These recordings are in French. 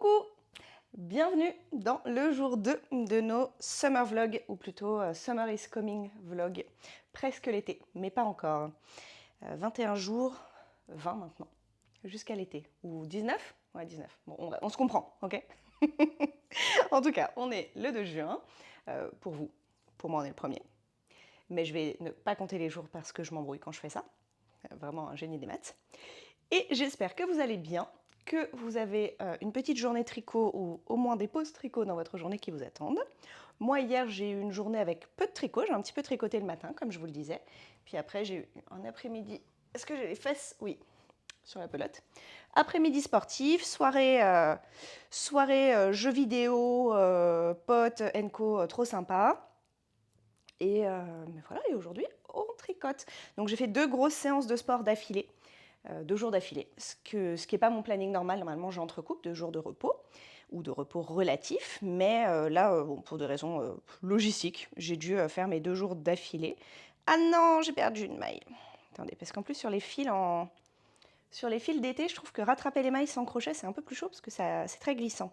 Coucou! Bienvenue dans le jour 2 de nos summer vlogs, ou plutôt summer is coming vlog. Presque l'été, mais pas encore. 21 jours, 20 maintenant, jusqu'à l'été. Ou 19? Ouais, 19. Bon, on se comprend, ok? En tout cas, on est le 2 juin, pour vous. Pour moi, on est le premier. Mais je vais ne pas compter les jours parce que je m'embrouille quand je fais ça. Vraiment un génie des maths. Et j'espère que vous allez bien, que vous avez une petite journée tricot ou au moins des pauses tricot dans votre journée qui vous attendent. Moi, hier, j'ai eu une journée avec peu de tricot. J'ai un petit peu tricoté le matin, comme je vous le disais. Puis après, j'ai eu un après-midi. Est-ce que j'ai les fesses? Oui, sur la pelote. Après-midi sportif, soirée jeux vidéo, potes, co, trop sympa. Et mais voilà, et aujourd'hui, on tricote. Donc j'ai fait 2 grosses séances de sport d'affilée. 2 jours d'affilée, ce qui n'est pas mon planning normal. Normalement, j'entrecoupe 2 jours de repos ou de repos relatif, mais là, bon, pour des raisons logistiques, j'ai dû faire mes 2 jours d'affilée. Ah non, j'ai perdu une maille. Attendez, parce qu'en plus sur les fils d'été, je trouve que rattraper les mailles sans crochet, c'est un peu plus chaud parce que c'est très glissant.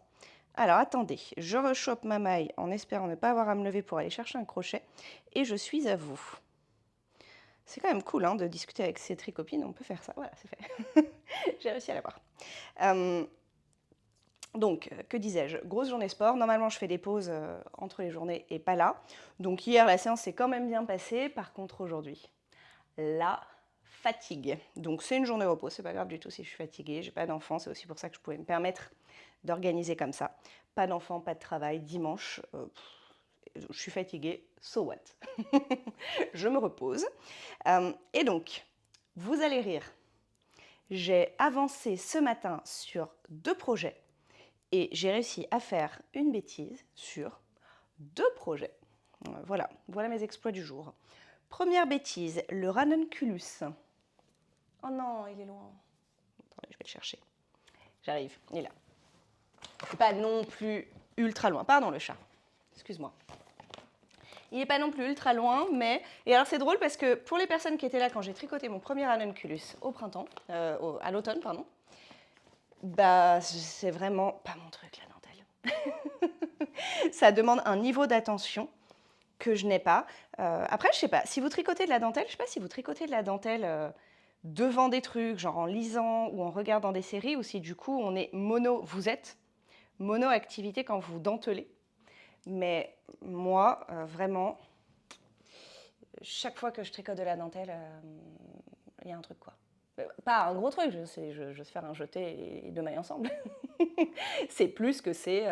Alors attendez, je rechoppe ma maille en espérant ne pas avoir à me lever pour aller chercher un crochet, et je suis à vous. C'est quand même cool hein, de discuter avec ses tricopines, on peut faire ça. Voilà, c'est fait. J'ai réussi à l'avoir. Donc, que disais-je? Grosse journée sport. Normalement, je fais des pauses entre les journées et pas là. Donc hier, la séance s'est quand même bien passée. Par contre, aujourd'hui, la fatigue. Donc c'est une journée repos, c'est pas grave du tout si je suis fatiguée. J'ai pas d'enfant, c'est aussi pour ça que je pouvais me permettre d'organiser comme ça. Pas d'enfant, pas de travail. Dimanche, je suis fatiguée, so what? Je me repose. Et donc, vous allez rire. J'ai avancé ce matin sur 2 projets et j'ai réussi à faire une bêtise sur 2 projets. Voilà mes exploits du jour. Première bêtise, le ranunculus. Oh non, il est loin. Attendez, je vais le chercher. J'arrive, il est là. Pas non plus ultra loin. Pardon le chat. Excuse-moi. Il n'est pas non plus ultra loin, mais... Et alors c'est drôle parce que pour les personnes qui étaient là quand j'ai tricoté mon premier ranunculus au printemps, à l'automne, pardon, bah c'est vraiment pas mon truc la dentelle. Ça demande un niveau d'attention que je n'ai pas. Après, je sais pas, si vous tricotez de la dentelle, je sais pas si vous tricotez de la dentelle devant des trucs, genre en lisant ou en regardant des séries, ou si du coup on est vous êtes mono-activité quand vous dentelez. Mais moi, vraiment, chaque fois que je tricote de la dentelle, il y a un truc quoi. Pas un gros truc, je sais faire un jeté et 2 mailles ensemble. C'est plus que c'est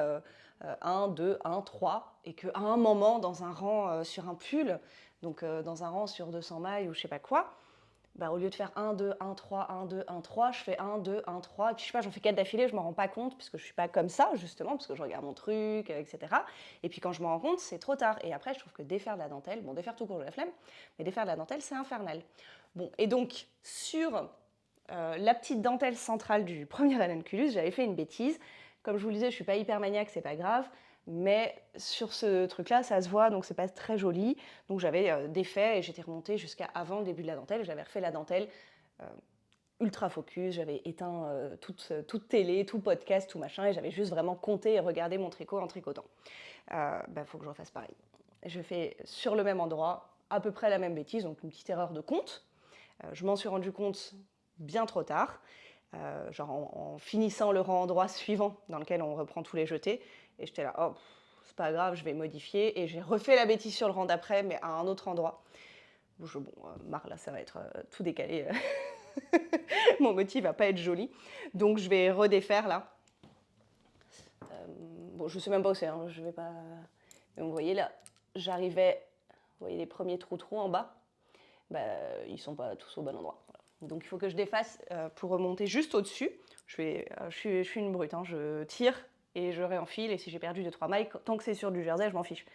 1, 2, 1, 3, et qu'à un moment, dans un rang sur un pull, donc dans un rang sur 200 mailles ou je sais pas quoi, bah, au lieu de faire 1, 2, 1, 3, 1, 2, 1, 3, je fais 1, 2, 1, 3, et puis je sais pas, j'en fais 4 d'affilée, je m'en rends pas compte, puisque je suis pas comme ça, justement, parce que je regarde mon truc, etc. Et puis quand je m'en rends compte, c'est trop tard. Et après, je trouve que défaire de la dentelle, bon, défaire tout court, j'ai la flemme, mais défaire de la dentelle, c'est infernal. Bon, et donc, sur la petite dentelle centrale du premier ranunculus, j'avais fait une bêtise. Comme je vous le disais, je suis pas hyper maniaque, c'est pas grave, mais sur ce truc-là, ça se voit, donc c'est pas très joli. Donc j'avais défait et j'étais remontée jusqu'à avant le début de la dentelle. J'avais refait la dentelle ultra focus, j'avais éteint toute télé, tout podcast, tout machin, et j'avais juste vraiment compté et regardé mon tricot en tricotant. Faut que je refasse pareil. Je fais sur le même endroit, à peu près la même bêtise, donc une petite erreur de compte. Je m'en suis rendu compte bien trop tard, genre en finissant le rang endroit suivant dans lequel on reprend tous les jetés, et j'étais là, oh, c'est pas grave, je vais modifier, et j'ai refait la bêtise sur le rang d'après, mais à un autre endroit. Marre, là, ça va être tout décalé. Mon motif va pas être joli, donc je vais redéfaire là. Bon, je sais même pas où c'est, hein, je vais pas... Mais vous voyez là, j'arrivais, vous voyez les premiers trous en bas, bah, ils sont pas tous au bon endroit. Voilà. Donc il faut que je défasse pour remonter juste au-dessus. Je suis une brute, hein, je tire et je réenfile, et si j'ai perdu 2-3 mailles, tant que c'est sur du jersey, je m'en fiche.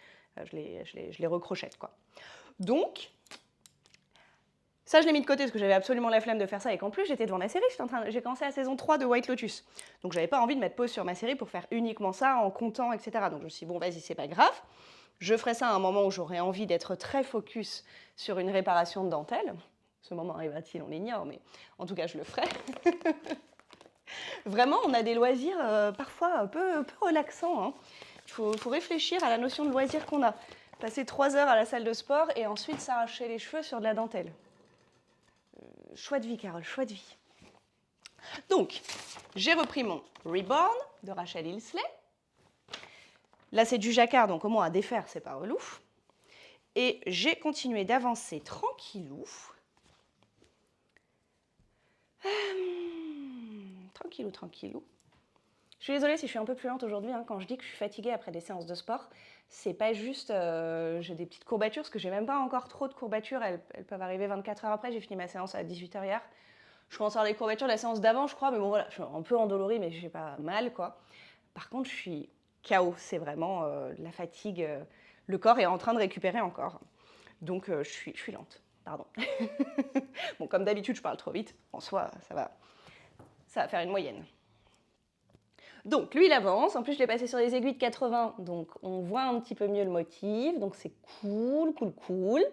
Je les recrochette, quoi. Donc, ça, je l'ai mis de côté parce que j'avais absolument la flemme de faire ça, et qu'en plus, j'étais devant ma série, j'ai commencé la saison 3 de White Lotus. Donc j'avais pas envie de mettre pause sur ma série pour faire uniquement ça en comptant, etc. Donc je me suis dit, bon, vas-y, c'est pas grave. Je ferai ça à un moment où j'aurai envie d'être très focus sur une réparation de dentelle. Ce moment arrivera-t-il, on l'ignore, mais en tout cas, je le ferai. Vraiment, on a des loisirs parfois peu relaxants, hein. Faut réfléchir à la notion de loisir qu'on a. Passer 3 heures à la salle de sport et ensuite s'arracher les cheveux sur de la dentelle. Choix de vie, Carole, choix de vie. Donc, j'ai repris mon Reborn de Rachel Ilsley. Là, c'est du jacquard, donc au moins à défaire, c'est pas relou. Et j'ai continué d'avancer tranquillou. Tranquillou, tranquillou. Je suis désolée si je suis un peu plus lente aujourd'hui, hein. Quand je dis que je suis fatiguée après des séances de sport, c'est pas juste j'ai des petites courbatures, parce que j'ai même pas encore trop de courbatures. Elles peuvent arriver 24 heures après. J'ai fini ma séance à 18h hier. Je commence à avoir les courbatures de la séance d'avant, je crois, mais bon voilà, je suis un peu endolorie, mais j'ai pas mal, quoi. Par contre, je suis KO, c'est vraiment la fatigue. Le corps est en train de récupérer encore. Donc, je suis lente, pardon. Bon, comme d'habitude, je parle trop vite. En soi, ça va faire une moyenne. Donc, lui, il avance. En plus, je l'ai passé sur les aiguilles de 80, donc on voit un petit peu mieux le motif. Donc, c'est cool, cool, cool.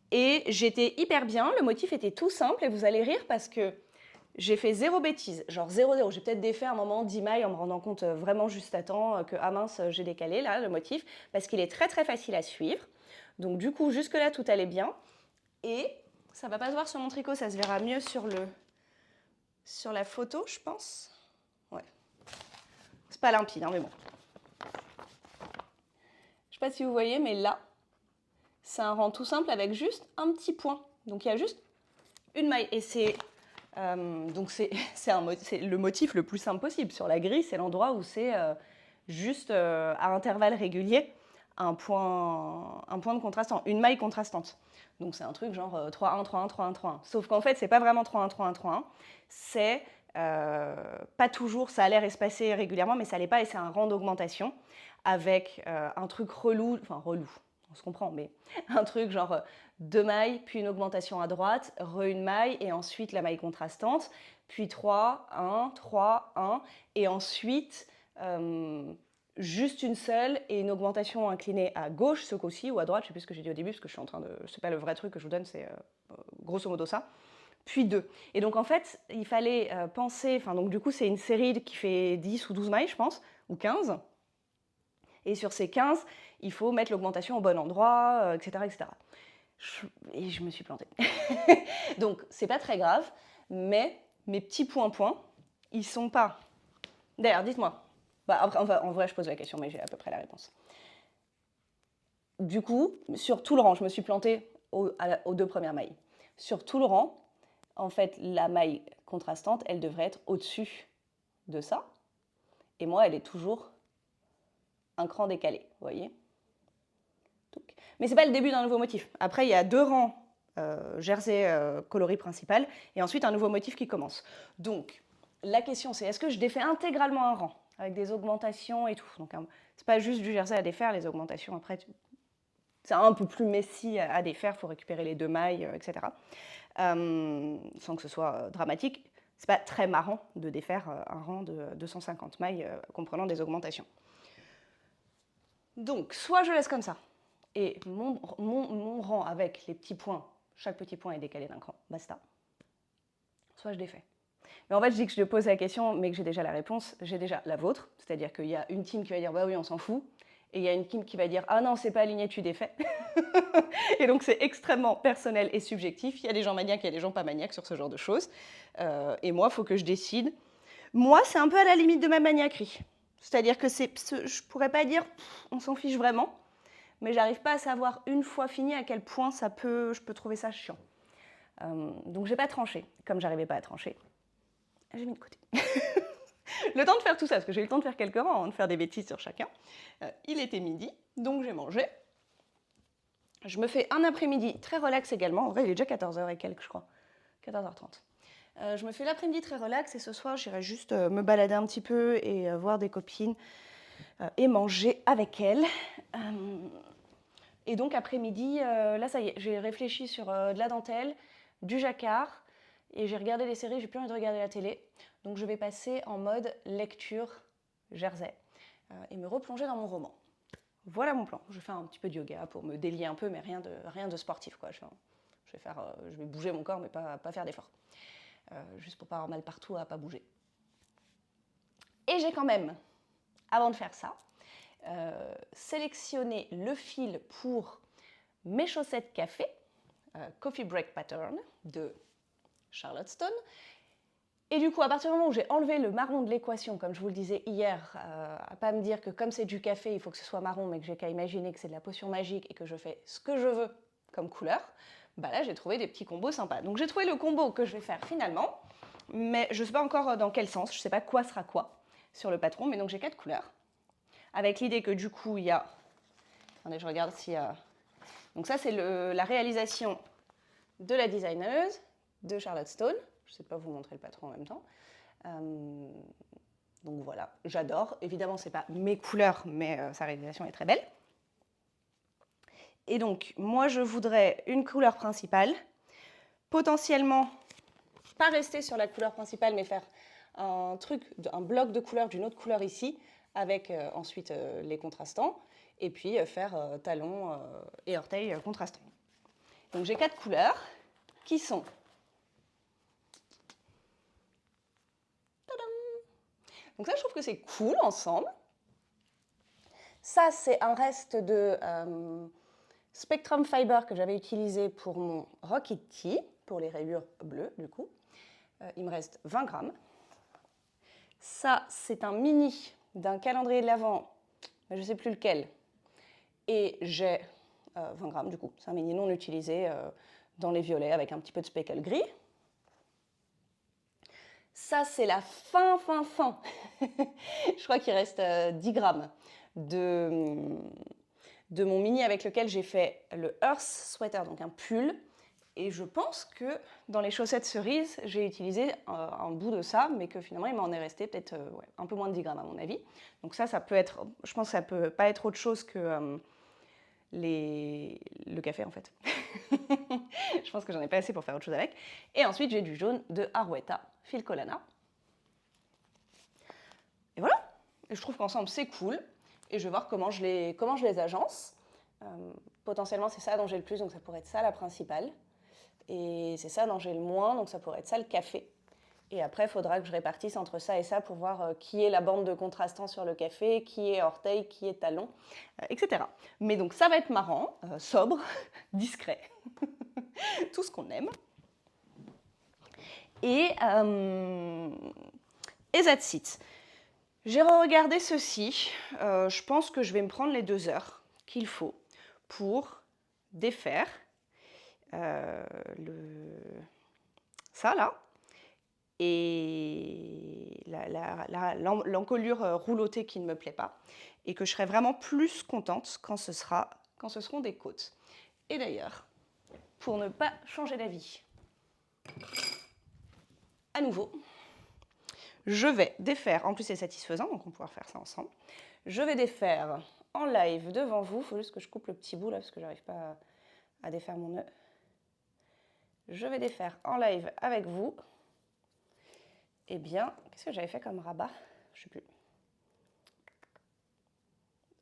Et j'étais hyper bien. Le motif était tout simple. Et vous allez rire parce que j'ai fait 0 bêtise, genre 0-0. J'ai peut-être défait un moment 10 mailles en me rendant compte vraiment juste à temps que, ah mince, j'ai décalé là le motif, parce qu'il est très très facile à suivre. Donc du coup, jusque-là, tout allait bien. Et ça ne va pas se voir sur mon tricot, ça se verra mieux sur la photo, je pense. Ouais. C'est pas limpide, hein, mais bon. Je sais pas si vous voyez, mais là, c'est un rang tout simple avec juste un petit point. Donc il y a juste une maille. Et c'est donc c'est le motif le plus simple possible. Sur la grille, c'est l'endroit où c'est juste à intervalles réguliers un point de contrastant, une maille contrastante. Donc c'est un truc genre 3-1, 3-1, 3-1, 3-1. Sauf qu'en fait, c'est pas vraiment 3-1, 3-1, 3-1. C'est pas toujours, ça a l'air espacé régulièrement, mais ça l'est pas, et c'est un rang d'augmentation avec un truc relou, enfin relou, on se comprend, mais un truc genre 2 mailles, puis une augmentation à droite, une maille, et ensuite la maille contrastante, puis 3, 1, 3, 1, et ensuite juste une seule et une augmentation inclinée à gauche ce coup-ci, ou à droite, je ne sais plus ce que j'ai dit au début, parce que je suis en train de... C'est pas le vrai truc que je vous donne, c'est grosso modo ça. Puis 2. Et donc en fait, il fallait penser, enfin donc du coup c'est une série qui fait 10 ou 12 mailles, je pense, ou 15. Et sur ces 15, il faut mettre l'augmentation au bon endroit, etc. etc. Et je me suis plantée. Donc, c'est pas très grave, mais mes petits points, ils sont pas... D'ailleurs, dites-moi. Bah, après, en vrai, je pose la question, mais j'ai à peu près la réponse. Du coup, sur tout le rang, je me suis plantée aux 2 premières mailles. Sur tout le rang, en fait, la maille contrastante, elle devrait être au-dessus de ça. Et moi, elle est toujours un cran décalé, vous voyez. Mais ce n'est pas le début d'un nouveau motif. Après, il y a 2 rangs jersey coloris principal et ensuite un nouveau motif qui commence. Donc, la question c'est, est-ce que je défais intégralement un rang avec des augmentations et tout? Donc, c'est pas juste du jersey à défaire, les augmentations après, c'est un peu plus messy à défaire, il faut récupérer les 2 mailles, etc. Sans que ce soit dramatique. C'est pas très marrant de défaire un rang de 250 mailles comprenant des augmentations. Donc, soit je laisse comme ça, et mon rang avec les petits points, chaque petit point est décalé d'un cran, basta. Soit je défais. Mais en fait, je dis que je pose la question, mais que j'ai déjà la réponse, j'ai déjà la vôtre, c'est-à-dire qu'il y a une team qui va dire bah oui, on s'en fout, et il y a une team qui va dire ah non, c'est pas aligné, tu défais. Et donc c'est extrêmement personnel et subjectif. Il y a des gens maniaques, il y a des gens pas maniaques sur ce genre de choses. Et moi, il faut que je décide. Moi, c'est un peu à la limite de ma maniaquerie. C'est-à-dire que je pourrais pas dire on s'en fiche vraiment, mais j'arrive pas à savoir une fois fini à quel point je peux trouver ça chiant. Donc j'ai pas tranché. Comme j'arrivais pas à trancher, j'ai mis de côté. Le temps de faire tout ça, parce que j'ai eu le temps de faire quelques rangs, de faire des bêtises sur chacun. Il était midi, donc j'ai mangé. Je me fais un après-midi très relax également. En vrai, il est déjà 14h et quelques, je crois. 14h30. Je me fais l'après-midi très relax et ce soir, j'irai juste me balader un petit peu et voir des copines et manger avec elles. Et donc après-midi, là ça y est, j'ai réfléchi sur de la dentelle, du jacquard, et j'ai regardé les séries, j'ai plus envie de regarder la télé. Donc je vais passer en mode lecture jersey et me replonger dans mon roman. Voilà mon plan. Je vais faire un petit peu de yoga pour me délier un peu, mais rien de sportif, quoi. Je vais bouger mon corps, mais pas faire d'effort. Juste pour pas avoir mal partout à pas bouger. Et j'ai quand même, avant de faire ça, sélectionné le fil pour mes chaussettes café, Coffee Break Pattern de Charlotte Stone. Et du coup, à partir du moment où j'ai enlevé le marron de l'équation, comme je vous le disais hier, à pas me dire que comme c'est du café, il faut que ce soit marron, mais que j'ai qu'à imaginer que c'est de la potion magique et que je fais ce que je veux comme couleur, bah là j'ai trouvé des petits combos sympas. Donc j'ai trouvé le combo que je vais faire finalement, mais je ne sais pas encore dans quel sens, je ne sais pas quoi sera quoi sur le patron, mais donc j'ai 4 couleurs. Avec l'idée que du coup il y a... Attendez, je regarde s'il y a... Donc ça c'est la réalisation de la designeuse, de Charlotte Stone. Je ne sais pas vous montrer le patron en même temps. Donc voilà, j'adore. Évidemment, ce n'est pas mes couleurs, mais sa réalisation est très belle. Et donc, moi, je voudrais une couleur principale. Potentiellement, pas rester sur la couleur principale, mais faire un bloc de couleurs d'une autre couleur ici, avec ensuite les contrastants. Et puis faire talons et orteils contrastants. Donc j'ai 4 couleurs qui sont... Donc ça, je trouve que c'est cool ensemble. Ça, c'est un reste de Spectrum Fiber que j'avais utilisé pour mon Rocket Tee, pour les rayures bleues, du coup. Il me reste 20 grammes. Ça, c'est un mini d'un calendrier de l'Avent, je ne sais plus lequel. Et j'ai 20 grammes, du coup. C'est un mini non utilisé dans les violets avec un petit peu de speckle gris. Ça, c'est la fin. Je crois qu'il reste 10 grammes de mon mini avec lequel j'ai fait le Earth Sweater, donc un pull. Et je pense que dans les chaussettes cerises, j'ai utilisé un bout de ça, mais que finalement, il m'en est resté peut-être un peu moins de 10 grammes à mon avis. Donc ça peut être, je pense que ça peut pas être autre chose que le café en fait. Je pense que j'en ai pas assez pour faire autre chose avec. Et ensuite, j'ai du jaune de Arwetta Phil Colana. Et voilà. Et je trouve qu'ensemble, c'est cool. Et je vais voir comment je les agence. Potentiellement, c'est ça dont j'ai le plus, donc ça pourrait être ça la principale. Et c'est ça dont j'ai le moins, donc ça pourrait être ça le café. Et après, il faudra que je répartisse entre ça et ça pour voir qui est la bande de contrastant sur le café, qui est orteil, qui est talon, etc. Mais donc ça va être marrant, sobre, discret, tout ce qu'on aime. Et that's it. J'ai regardé ceci. Je pense que je vais me prendre les 2 heures qu'il faut pour défaire ça là et l'encolure roulottée qui ne me plaît pas et que je serai vraiment plus contente quand ce seront des côtes. Et d'ailleurs, pour ne pas changer d'avis, à nouveau, je vais défaire, en plus c'est satisfaisant, donc on pourra faire ça ensemble, je vais défaire en live devant vous, il faut juste que je coupe le petit bout là parce que j'arrive pas à défaire mon nœud. Je vais défaire en live avec vous. Eh bien, qu'est-ce que j'avais fait comme rabat? Je ne sais plus.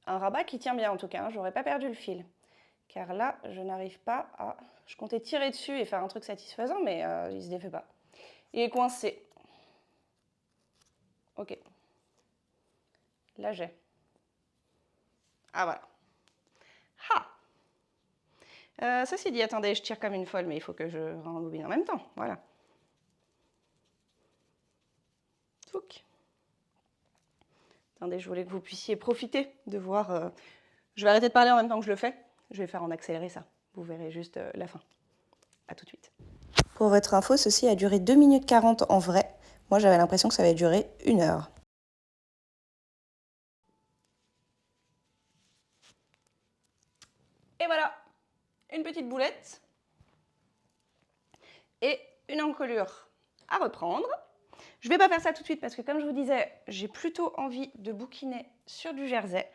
Un rabat qui tient bien en tout cas, hein, j'aurais pas perdu le fil. Car là, je n'arrive pas à... Je comptais tirer dessus et faire un truc satisfaisant, mais il se défait pas. Il est coincé. Ok. Là, j'ai. Ah, voilà. Ceci dit, attendez, je tire comme une folle, mais il faut que je rembobine en même temps. Voilà. Touc. Attendez, je voulais que vous puissiez profiter de voir... Je vais arrêter de parler en même temps que je le fais. Je vais faire en accéléré ça. Vous verrez juste la fin. A tout de suite. Pour votre info, ceci a duré 2 minutes 40 en vrai. Moi, j'avais l'impression que ça avait duré 1 heure. Et voilà, une petite boulette et une encolure à reprendre. Je ne vais pas faire ça tout de suite parce que, comme je vous disais, j'ai plutôt envie de bouquiner sur du jersey.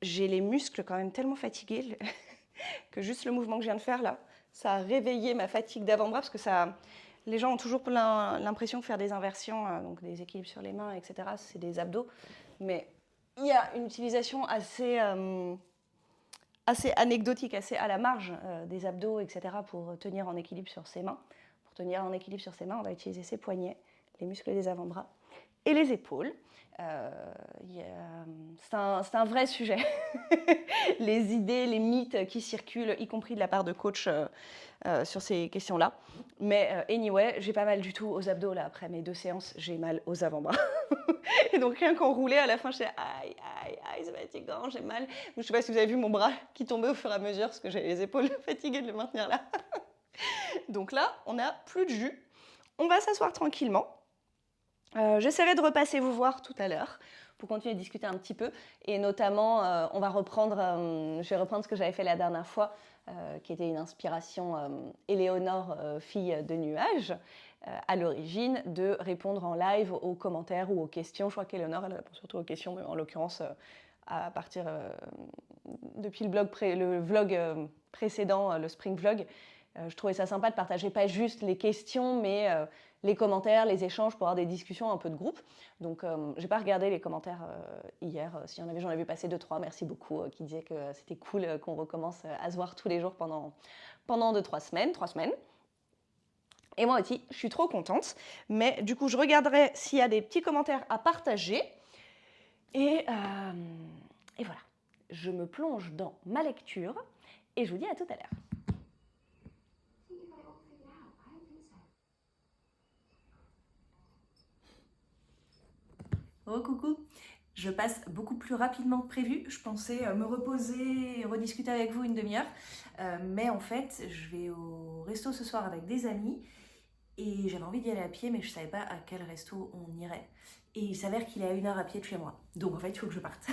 J'ai les muscles quand même tellement fatigués que juste le mouvement que je viens de faire là, ça a réveillé ma fatigue d'avant-bras parce que les gens ont toujours l'impression de faire des inversions, donc des équilibres sur les mains, etc. C'est des abdos. Mais il y a une utilisation assez anecdotique, assez à la marge des abdos, etc. pour tenir en équilibre sur ses mains. Pour tenir en équilibre sur ses mains, on va utiliser ses poignets, les muscles des avant-bras et les épaules. C'est un vrai sujet. Les idées, les mythes qui circulent, y compris de la part de coachs sur ces questions-là. Mais anyway, j'ai pas mal du tout aux abdos là. Après mes 2 séances, j'ai mal aux avant-bras. Et donc rien qu'en rouler, à la fin, je suis aïe, aïe, aïe, c'est fatigant, j'ai mal. Je sais pas si vous avez vu mon bras qui tombait au fur et à mesure parce que j'avais les épaules fatiguées de le maintenir là. Donc là, on n'a plus de jus. On va s'asseoir tranquillement. J'essaierai de repasser vous voir tout à l'heure pour continuer de discuter un petit peu. Et notamment, on va reprendre, je vais reprendre ce que j'avais fait la dernière fois, qui était une inspiration Éléonore, fille de nuage, à l'origine, de répondre en live aux commentaires ou aux questions. Je crois qu'Éléonore, elle répond surtout aux questions, mais en l'occurrence, à partir depuis le vlog précédent, le Spring Vlog, je trouvais ça sympa de partager pas juste les questions, mais les commentaires, les échanges pour avoir des discussions un peu de groupe. Donc, j'ai pas regardé les commentaires hier. S'il y en avait, j'en ai vu passer 2-3. Merci beaucoup, qui disaient que c'était cool qu'on recommence à se voir tous les jours pendant 2-3 semaines. 3 semaines. Et moi aussi, je suis trop contente. Mais du coup, je regarderai s'il y a des petits commentaires à partager. Et voilà. Je me plonge dans ma lecture et je vous dis à tout à l'heure. Oh coucou, je passe beaucoup plus rapidement que prévu. Je pensais me reposer et rediscuter avec vous une demi-heure. Mais en fait, je vais au resto ce soir avec des amis. Et j'avais envie d'y aller à pied, mais je savais pas à quel resto on irait. Et il s'avère qu'il est à 1 heure à pied de chez moi. Donc en fait, il faut que je parte.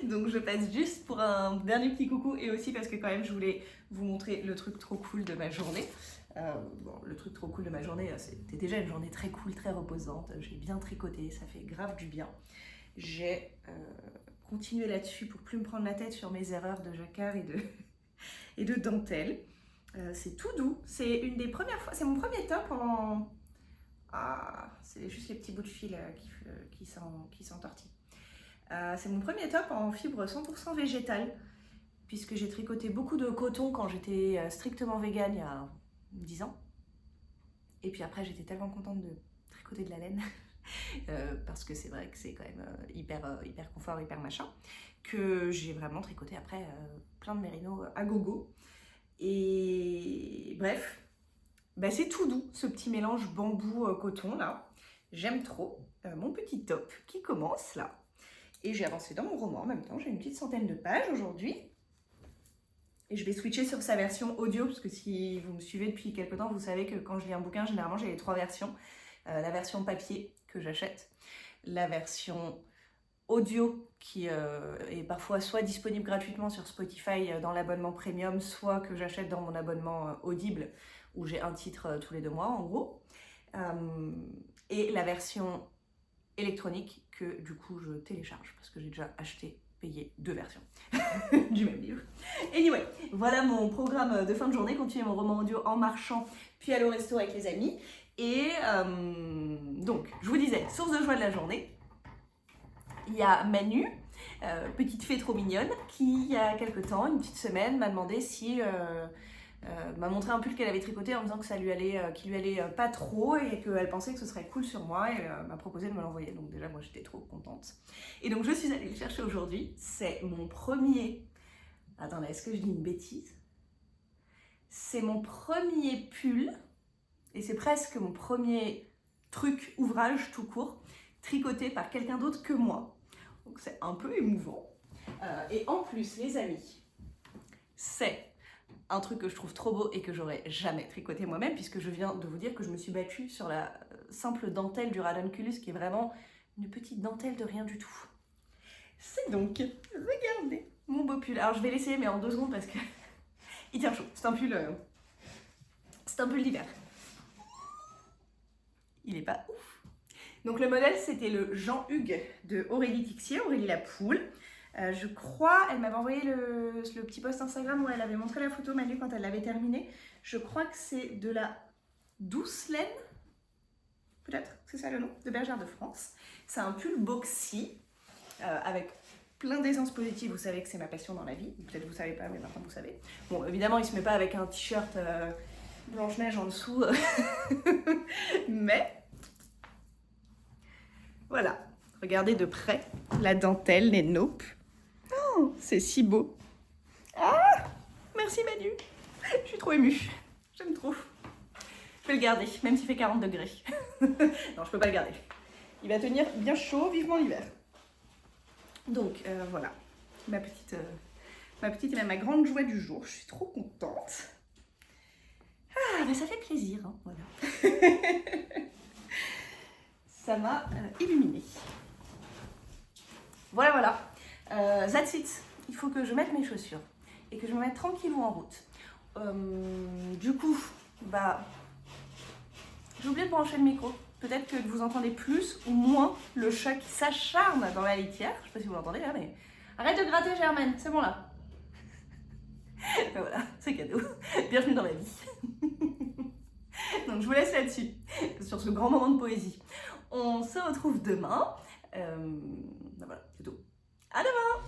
Donc je passe juste pour un dernier petit coucou et aussi parce que quand même, je voulais vous montrer le truc trop cool de ma journée. Bon, le truc trop cool de ma journée, c'était déjà une journée très cool, très reposante. J'ai bien tricoté, ça fait grave du bien. J'ai continué là-dessus pour plus me prendre la tête sur mes erreurs de jacquard et de dentelle. C'est tout doux, c'est une des premières fois, c'est mon premier top en... Ah, c'est juste les petits bouts de fil qui s'entortillent. C'est mon premier top en fibre 100% végétale, puisque j'ai tricoté beaucoup de coton quand j'étais strictement végane il y a 10 ans. Et puis après, j'étais tellement contente de tricoter de la laine, parce que c'est vrai que c'est quand même hyper confort, hyper machin, que j'ai vraiment tricoté après plein de mérinos à gogo. Et bref, bah c'est tout doux ce petit mélange bambou-coton là. J'aime trop. Mon petit top qui commence là. Et j'ai avancé dans mon roman en même temps. J'ai une petite centaine de pages aujourd'hui. Et je vais switcher sur sa version audio, parce que si vous me suivez depuis quelques temps, vous savez que quand je lis un bouquin, généralement j'ai les 3 versions. La version papier que j'achète, la version audio qui est parfois soit disponible gratuitement sur Spotify dans l'abonnement premium, soit que j'achète dans mon abonnement Audible où j'ai un titre tous les 2 mois en gros, et la version électronique que du coup je télécharge parce que j'ai déjà acheté, payé 2 versions du même livre. Anyway, voilà mon programme de fin de journée, continuer mon roman audio en marchant, puis aller au resto avec les amis. Et donc, je vous disais, source de joie de la journée, il y a Manu, petite fée trop mignonne, qui il y a quelques temps, une petite semaine, m'a demandé si... m'a montré un pull qu'elle avait tricoté en me disant que ça lui allait, qu'il lui allait pas trop et qu'elle pensait que ce serait cool sur moi et m'a proposé de me l'envoyer. Donc déjà, moi, j'étais trop contente. Et donc, je suis allée le chercher aujourd'hui. C'est mon premier... Attendez, est-ce que je dis une bêtise? C'est mon premier pull et c'est presque mon premier truc, ouvrage tout court, tricoté par quelqu'un d'autre que moi. Donc c'est un peu émouvant. Et en plus, les amis, c'est un truc que je trouve trop beau et que j'aurais jamais tricoté moi-même, puisque je viens de vous dire que je me suis battue sur la simple dentelle du ranunculus, qui est vraiment une petite dentelle de rien du tout. C'est donc, regardez, mon beau pull. Alors je vais l'essayer, mais en 2 secondes, parce que il tient chaud. C'est un pull d'hiver. Il est pas ouf. Donc le modèle, c'était le Jean-Hugues de Aurélie Tixier, Aurélie la poule. Je crois, elle m'avait envoyé le petit post Instagram où elle avait montré la photo, Manu, quand elle l'avait terminé. Je crois que c'est de la douce laine, peut-être, c'est ça le nom, de Bergère de France. C'est un pull boxy, avec plein d'essence positive. Vous savez que c'est ma passion dans la vie. Peut-être vous savez pas, mais maintenant vous savez. Bon, évidemment, il se met pas avec un t-shirt Blanche-Neige en dessous. Mais Voilà, regardez de près la dentelle, les naupes. Oh, c'est si beau. Ah, merci Manu. Je suis trop émue. J'aime trop. Je vais le garder, même s'il fait 40 degrés. Non, je peux pas le garder. Il va tenir bien chaud, vivement l'hiver. Donc voilà, ma petite et même ma grande joie du jour. Je suis trop contente. Ah, bah ça fait plaisir, hein, voilà. Ça m'a illuminée. Voilà. That's it. Il faut que je mette mes chaussures et que je me mette tranquillou en route. Du coup, bah, j'ai oublié de brancher le micro. Peut-être que vous entendez plus ou moins le chat qui s'acharne dans la litière. Je sais pas si vous l'entendez là, mais arrête de gratter, Germaine, c'est bon là. Ben voilà, c'est cadeau. Bienvenue dans ma vie. Donc je vous laisse là-dessus, sur ce grand moment de poésie. On se retrouve demain. Ben voilà, c'est tout. À demain!